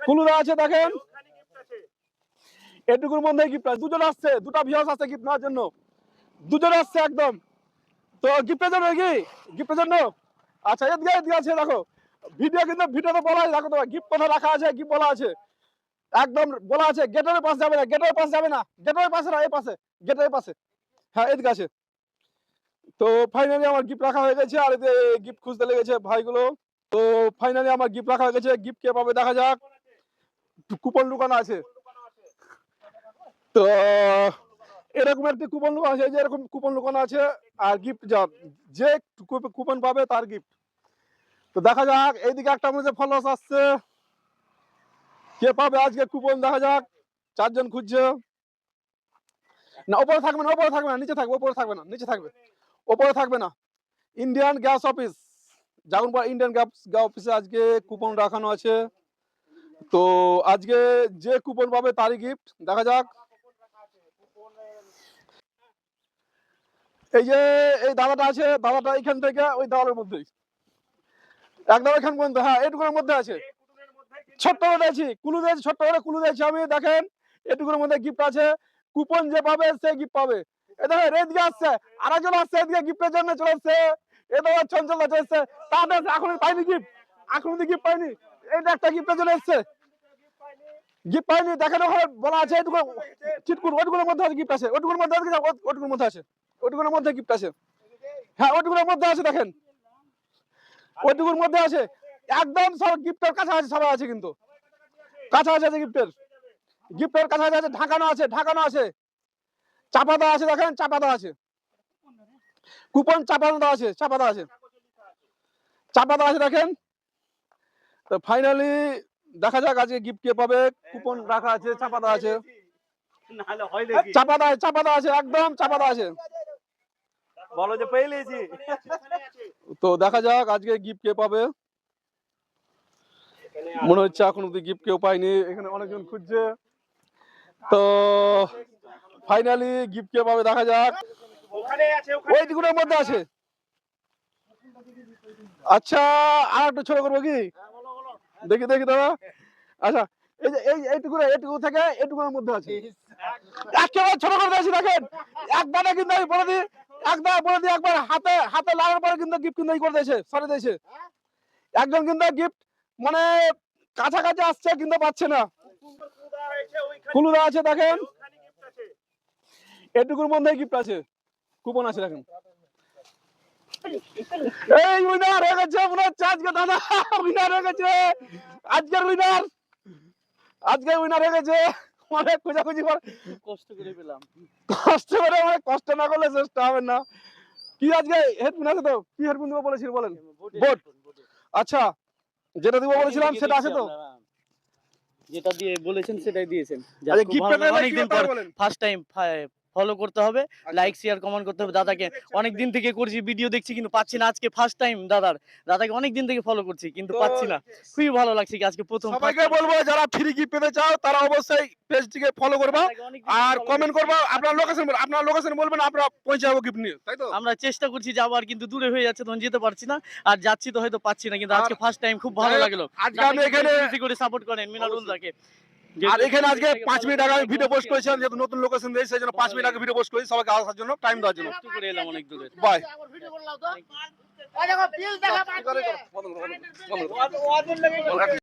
কুলুদা আছে দেখেন, এটুকুর মধ্যে গিফট আছে। দুজন আসছে, দুটা ভিউয়ার্স আছে গিফট নেওয়ার জন্য, দুজন আসছে একদম। তো গিফটের জন্য কি, গিফটের জন্য আচ্ছা এদিকে আছে দেখো, ভিডিও কিন্তু ভিডিওতে বলা আছে, দেখো তোমার গিফট কোথায় রাখা আছে, গিফট বলা আছে একদম, বলা আছে গেটের পাশে যাবে না, গেটের পাশে যাবে না, গেটের পাশে না, এই পাশে, গেটের পাশে, হ্যাঁ এদিকে আছে। তো ফাইনালি আমার গিফট রাখা হয়ে গেছে, আর এতে গিফট খুঁজতে লেগেছে ভাইগুলো। তো ফাইনালি আমার গিফট রাখা হয়ে গেছে, গিফট কে পাবে দেখা যাক। কুপন লুকানো আছে, তো এরকম একটা কুপন লুকানো আছে, যে এরকম কুপন লুকানো আছে, আর গিফট যে কুপন পাবে তার গিফট। তো দেখা যাক, এইদিকে একটা মধ্যে ফলোয়ার্স আসছে, কে পাবে আজকে কুপন দেখা যাক। চারজন খুঁজছে, না ওপরে থাকবে না, ওপরে থাকবে না, নিচে থাকবে, ওপরে থাকবে না, নিচে থাকবে, ওপরে থাকবে না। Indian gas office, Jagunpara Indian gas অফিসে আজকে কুপন রাখানো আছে। তো আজকে যে কুপন পাবে তারই গিফট, দেখা যাক। এই যে এই দাদাটা আছে, দাদাটা এখান থেকে ওই দেওয়ালের মধ্যেই, একদম এখান পর্যন্ত, হ্যাঁ এটুকুর মধ্যে আছে, ছোট্ট করে দিয়েছি, কুলু দিয়েছি, ছোট্ট করে কুলু দিয়েছি আমি, দেখেন এটুকুর মধ্যে গিফট আছে। কুপন যে পাবে সে গিফট পাবে। এ দেখেন এদিকে আসছে, আরেকজন আসছে এদিকে গিফটের জন্য চলে এসছে, এ দেখো চঞ্চল চলে এসছে, তাদের এখন পাইনি গিফট, এখন গিফট পাইনি, এইটা একটা গিফটের জন্য এসছে, গিফট পাইনি, দেখেন ওখানে বলা আছে এটুকু চিটকুট, ওটুকুর মধ্যে আছে গিফট আছে, ওটুকুর মধ্যে আছে, ওটুকুর মধ্যে আছে, ওটুকুর মধ্যে গিফট আছে, হ্যাঁ ওটুকুর মধ্যে আছে, দেখেন ওইটুকুর মধ্যে আছে, একদম সব গিফটের কাছাকাছি সবাই আছে, কিন্তু কাছাকাছি আছে গিফটের, গিফটের কাছাকাছি আছে, ঢাকানো আছে, ঢাকানো আছে, চাপা দেওয়া আছে, দেখেন চাপা দেওয়া আছে, কুপন চাপা দেওয়া আছে, চাপা দেওয়া আছে, চাপা দেওয়া আছে দেখেন। তো ফাইনালি দেখা যাক আজকে গিফট কে পাবে, কুপন রাখা আছে, চাপা দেওয়া আছে, চাপা দেওয়া, চাপা দেওয়া আছে, একদম চাপা দেওয়া আছে, বলো যে পেয়ে লিয়েছি। তো দেখা যাক আজকে গিফট কে পাবে। মনে হচ্ছে এখন অব্দি গিফট কেউ পায়নি, এখানে অনেকজন খুঁজছে। তো ফাইনালি গিফট কে পাবে দেখা যাক, ওইটুকুর মধ্যে আছে। আচ্ছা আর একটু ছোট করবো কি, দেখি দেখি দাদা, আচ্ছা এই যে এইটুকু থেকে এইটুকুর মধ্যে আছে, একেবারে ছোট করে দিয়েছি দেখেন, একবারে কিন্তু আমি বলে দিই, একবার বলে দিই, একবার হাতে হাতে লাগার পরে কিন্তু গিফট কিন্তু করে দিয়েছে, সরে দিয়েছে, একজন কিন্তু গিফট মানে কাছাকাছি আসছে কিন্তু পাচ্ছে না। কুলুদা আছে দেখেন, এটুকুর মধ্যে গিফট আছে, কুপন আছে দেখেন। এই উইনার হয়ে গেছে মনে হচ্ছে আজকে, দাদা উইনার হয়ে গেছে, আজকের উইনার, আজকে উইনার হয়ে গেছে। অনেক খোঁজাখুঁজি করে কষ্ট করে পেলাম, কষ্ট করে, অনেক কষ্ট না করলে চেষ্টা হবে না। কি আজকে হেডফোন আছে তো, কি হেডফোন দিব বলেছিল বলেন? বোট, আচ্ছা যেটা দিব বলেছিলাম সেটা আছে তো, যেটা দিয়ে বলেছেন সেটাই দিয়েছেন। আচ্ছা গিফট অনেকদিন পর ফার্স্ট টাইম ফলো করতে হবে, লাইক শেয়ার কমেন্ট করতে হবে। দাদাকে অনেক দিন থেকে করছি, ভিডিও দেখছি কিন্তু পাচ্ছি না, আজকে ফার্স্ট টাইম দাদাকে অনেক দিন থেকে ফলো করছি কিন্তু পাচ্ছি না, খুবই ভালো লাগছে কি আজকে প্রথম। সবাইকে বলবো যারা ফ্রি গিফট পেতে চাও তারা অবশ্যই পেজটিকে ফলো করবা আর কমেন্ট করবা, আপনার লোকেশন বলবেন, আমরা পৌঁছে যাবো গিফট নিয়ে, তাই তো? আমরা চেষ্টা করছি যাবার, কিন্তু দূরে হয়ে যাচ্ছে তখন যেতে পারছি না, আর যাচ্ছি তো হয়তো পাচ্ছি না, কিন্তু আজকে ফার্স্ট টাইম খুব ভালো লাগলো। আজকে আমি এখানে বেশি করে সাপোর্ট করেন মিনারুল দাকে। আর এখানে আজকে 5 মিনিট আগে আমি ভিডিও পোস্ট করেছিলাম, যেহেতু নতুন লোকেশন দিয়েছি সেই জন্য 5 মিনিট আগে ভিডিও পোস্ট করেছি, সবাইকে আসার জন্য, টাইম দেওয়ার জন্য। কষ্ট করে এলাম অনেক দূরে। বাই।